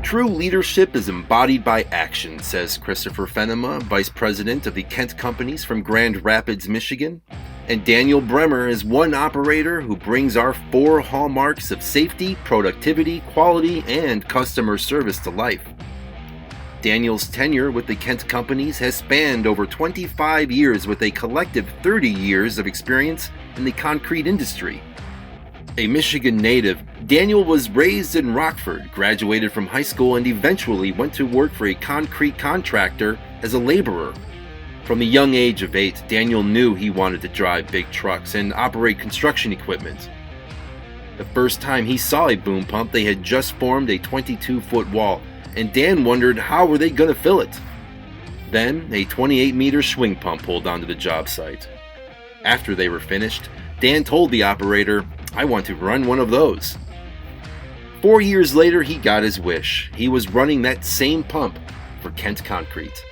True leadership is embodied by action, says Christopher Fenema, Vice President of the Kent Companies from Grand Rapids, Michigan. And Daniel Bremmer is one operator who brings our 4 hallmarks of safety, productivity, quality, and customer service to life. Daniel's tenure with the Kent Companies has spanned over 25 years with a collective 30 years of experience in the concrete industry. A Michigan native, Daniel was raised in Rockford, graduated from high school, and eventually went to work for a concrete contractor as a laborer. From the young age of 8, Daniel knew he wanted to drive big trucks and operate construction equipment. The first time he saw a boom pump, they had just formed a 22-foot wall, and Dan wondered how were they going to fill it. Then, a 28-meter swing pump pulled onto the job site. After they were finished, Dan told the operator, "I want to run one of those." 4 years later, he got his wish. He was running that same pump for Kent Concrete.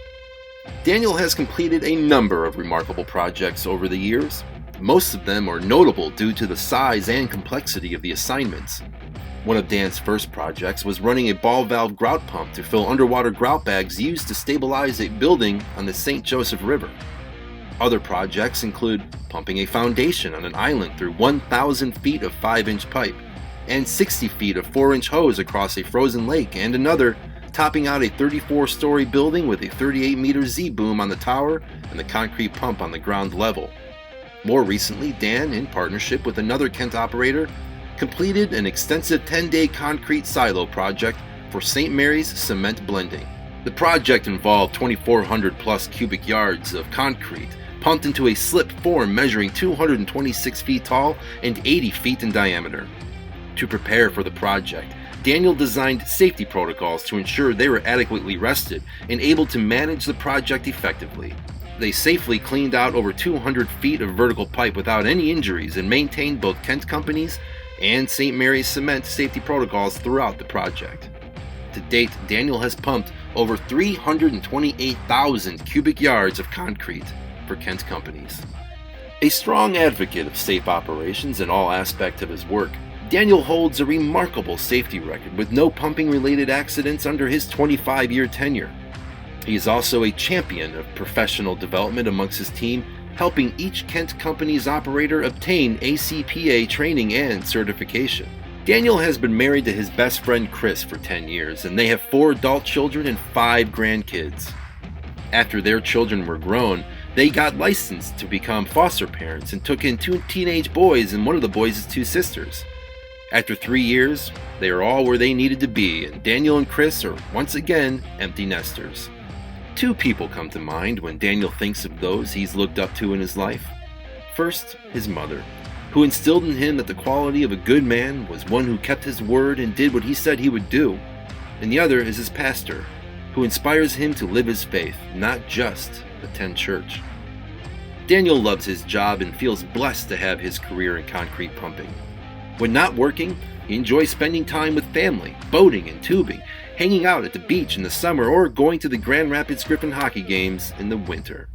Daniel has completed a number of remarkable projects over the years. Most of them are notable due to the size and complexity of the assignments. One of Dan's first projects was running a ball valve grout pump to fill underwater grout bags used to stabilize a building on the St. Joseph River. Other projects include pumping a foundation on an island through 1,000 feet of 5-inch pipe and 60 feet of 4-inch hose across a frozen lake, and another topping out a 34-story building with a 38-meter Z-boom on the tower and the concrete pump on the ground level. More recently, Dan, in partnership with another Kent operator, completed an extensive 10-day concrete silo project for St. Mary's cement blending. The project involved 2,400 plus cubic yards of concrete pumped into a slip form measuring 226 feet tall and 80 feet in diameter. To prepare for the project, Daniel designed safety protocols to ensure they were adequately rested and able to manage the project effectively. They safely cleaned out over 200 feet of vertical pipe without any injuries and maintained both Kent Companies and St. Mary's Cement safety protocols throughout the project. To date, Daniel has pumped over 328,000 cubic yards of concrete for Kent Companies. A strong advocate of safe operations in all aspects of his work, Daniel holds a remarkable safety record with no pumping-related accidents under his 25-year tenure. He is also a champion of professional development amongst his team, helping each Kent Companies operator obtain ACPA training and certification. Daniel has been married to his best friend Chris for 10 years, and they have 4 adult children and 5 grandkids. After their children were grown, they got licensed to become foster parents and took in 2 teenage boys and one of the boys' 2 sisters. After 3 years, they are all where they needed to be, and Daniel and Chris are once again empty nesters. 2 people come to mind when Daniel thinks of those he's looked up to in his life. First, his mother, who instilled in him that the quality of a good man was one who kept his word and did what he said he would do. And the other is his pastor, who inspires him to live his faith, not just attend church. Daniel loves his job and feels blessed to have his career in concrete pumping. When not working, he enjoys spending time with family, boating and tubing, hanging out at the beach in the summer, or going to the Grand Rapids Griffin hockey games in the winter.